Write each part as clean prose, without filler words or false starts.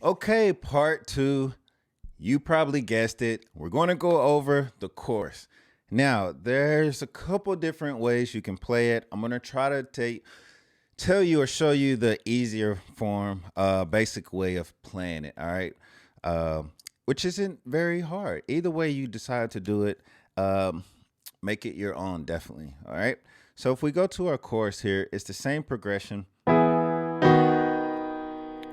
Okay, part two. You probably guessed it. We're going to go over the chorus. Now, there's a couple different ways you can play it. I'm going to try to tell you or show you the easier form, basic way of playing it. All right, which isn't very hard. Either way you decide to do it, make it your own. Definitely. All right. So if we go to our chorus here, it's the same progression.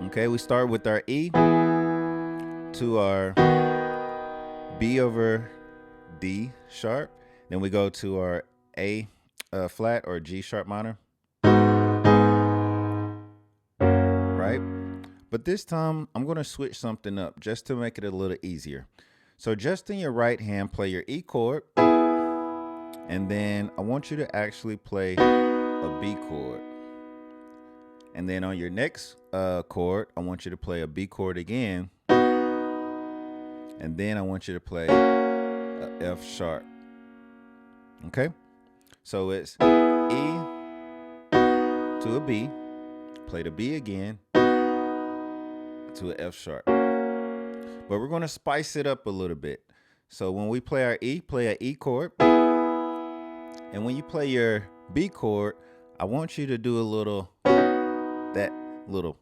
Okay, we start with our E to our B over D sharp. Then we go to our A flat or G sharp minor. Right? But this time I'm going to switch something up just to make it a little easier. So just in your right hand, play your E chord. And then I want you to actually play a B chord. And then on your next chord, I want you to play a B chord again. And then I want you to play a F sharp. Okay? So it's E to a B, play the B again to an F sharp. But we're going to spice it up a little bit. So when we play our E, play an E chord. And when you play your B chord, I want you to do that little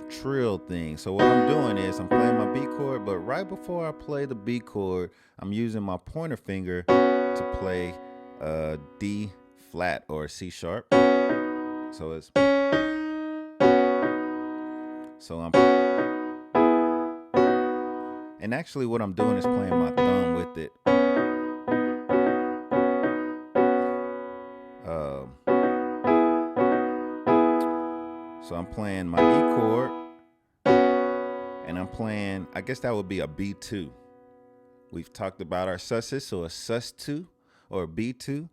trill thing. So what I'm doing is I'm playing my B chord, but right before I play the B chord, I'm using my pointer finger to play D flat or C sharp. So and actually what I'm doing is playing my thumb with it. So I'm playing my E chord, and I'm playing, I guess that would be a B2. We've talked about our susses, so a sus2 or a B2.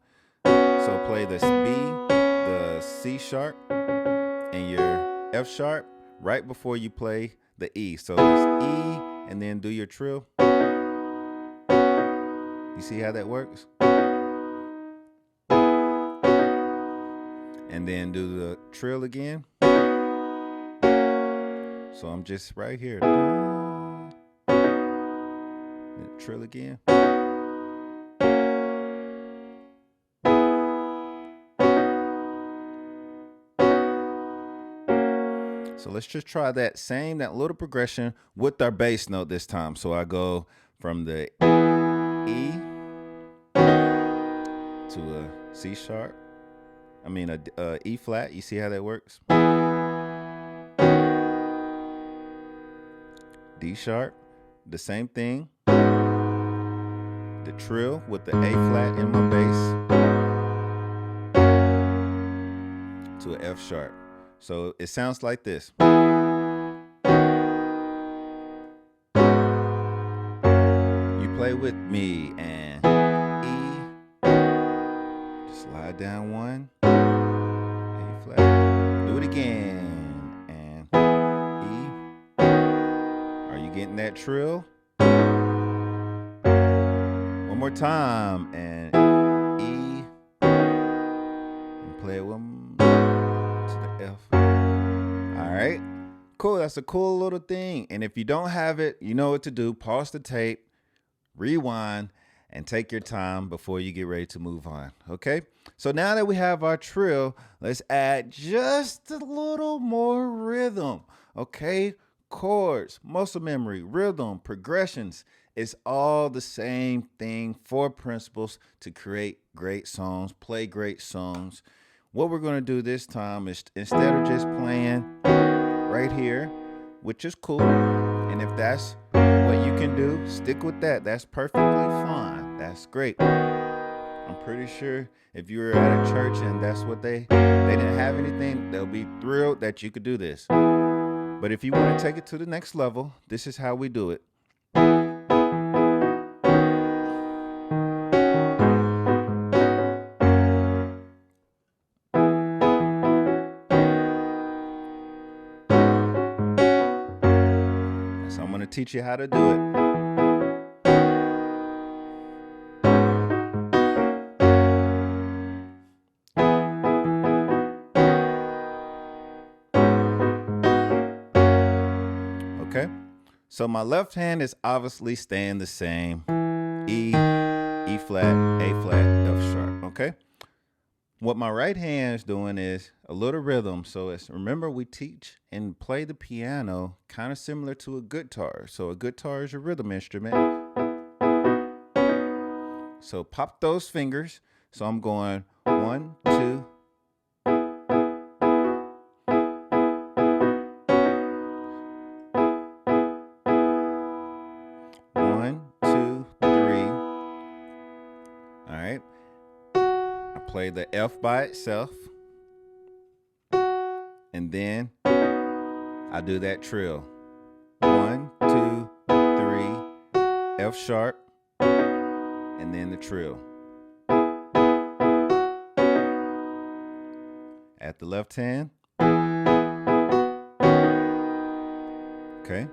So play this B, the C sharp, and your F sharp right before you play the E. So it's E, and then do your trill. You see how that works? And then do the trill again. So I'm just right here. Then trill again. So let's just try that little progression with our bass note this time. So I go from the E to a C sharp. I mean a E flat. You see how that works? D sharp, the same thing. The trill with the A flat in my bass to an F sharp. So it sounds like this. You play with me and E, just slide down one, A flat, do it again, and E. Are you getting that trill? One more time, and E, and play it one to the F. All right, cool. That's a cool little thing. And if you don't have it, you know what to do. Pause the tape, rewind, and take your time before you get ready to move on. Okay, so now that we have our trill, let's add just a little more rhythm. Okay, chords, muscle memory, rhythm, progressions. It's all the same thing. 4 principles to create great songs, play great songs. What we're going to do this time is, instead of just playing right here, which is cool, and if that's what you can do, stick with that. That's perfectly fine. That's great. I'm pretty sure if you were at a church and that's what they didn't have anything, they'll be thrilled that you could do this. But if you want to take it to the next level, this is how we do it. So I'm going to teach you how to do it. Okay? So my left hand is obviously staying the same. E, E flat, A flat, F sharp. Okay? What my right hand is doing is a little rhythm. So it's, remember, we teach and play the piano kind of similar to a guitar. So a guitar is a rhythm instrument. So pop those fingers. So I'm going 1, 2. 1, 2, 3. All right. I play the F by itself. And then I do that trill. 1, 2, 3, F sharp, and then the trill. At the left hand. Okay.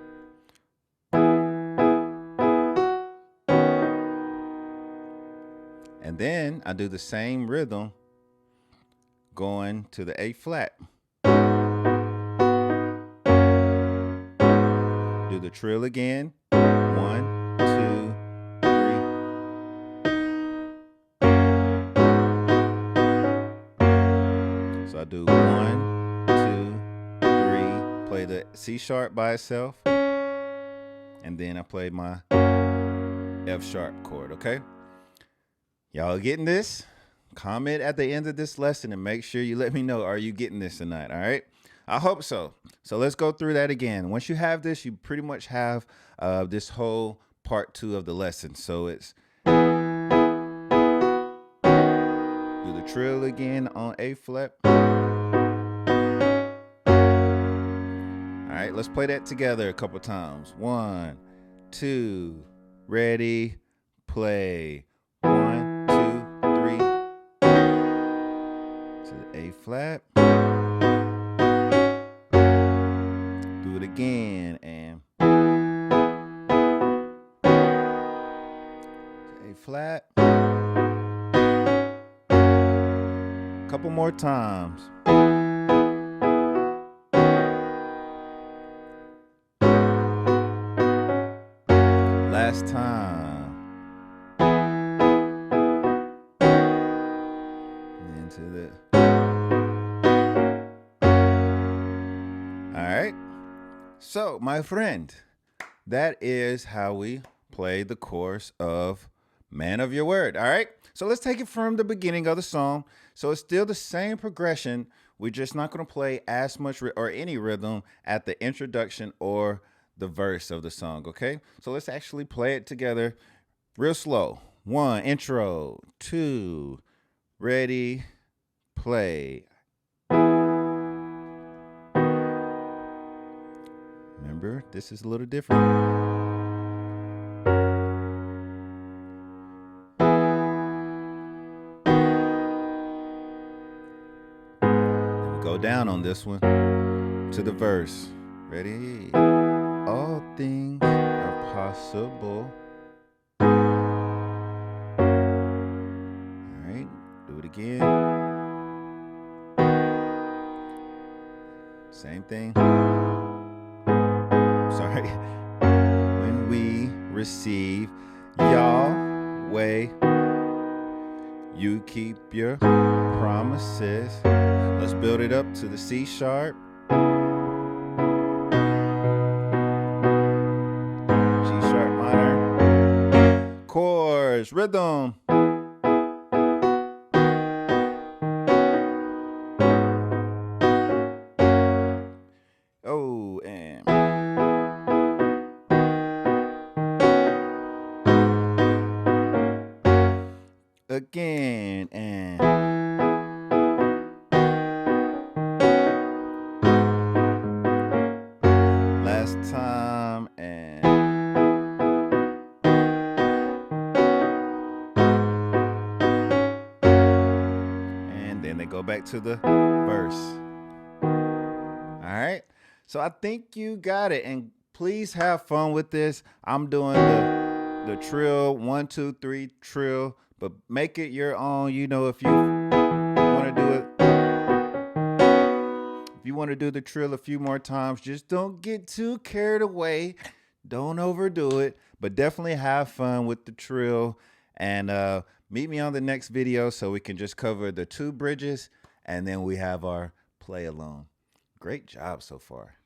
And then I do the same rhythm going to the A flat. Do the trill again. 1, 2, 3. So I do 1, 2, 3. Play the C sharp by itself. And then I play my F sharp chord, okay? Y'all getting this? Comment at the end of this lesson and make sure you let me know, are you getting this tonight, all right? I hope so. So let's go through that again. Once you have this, you pretty much have this whole part 2 of the lesson. So it's do the trill again on A flat. All right, let's play that together a couple times. 1, 2, ready, play. 1, 2, 3. To the A flat. Do it again and A flat. Couple more times. Last time. Into the. All right. So, my friend, that is how we play the chorus of Man of Your Word. All right. So let's take it from the beginning of the song. So it's still the same progression. We're just not going to play as much or any rhythm at the introduction or the verse of the song. Okay. So let's actually play it together real slow. 1, intro. 2, ready, play. Remember, this is a little different. Then we go down on this one to the verse. Ready? All things are possible. All right, do it again. Same thing. Sorry. When we receive Yahweh, you keep your promises. Let's build it up to the C sharp. G sharp minor. Chords, rhythm. Oh, and again, and last time, and then they go back to the verse. All right. So I think you got it, and please have fun with this. I'm doing the trill, 1, 2, 3 trill, but make it your own. You know, if you want to do it, if you want to do the trill a few more times, just don't get too carried away. Don't overdo it, but definitely have fun with the trill. And meet me on the next video so we can just cover the 2 bridges, and then we have our play along. Great job so far.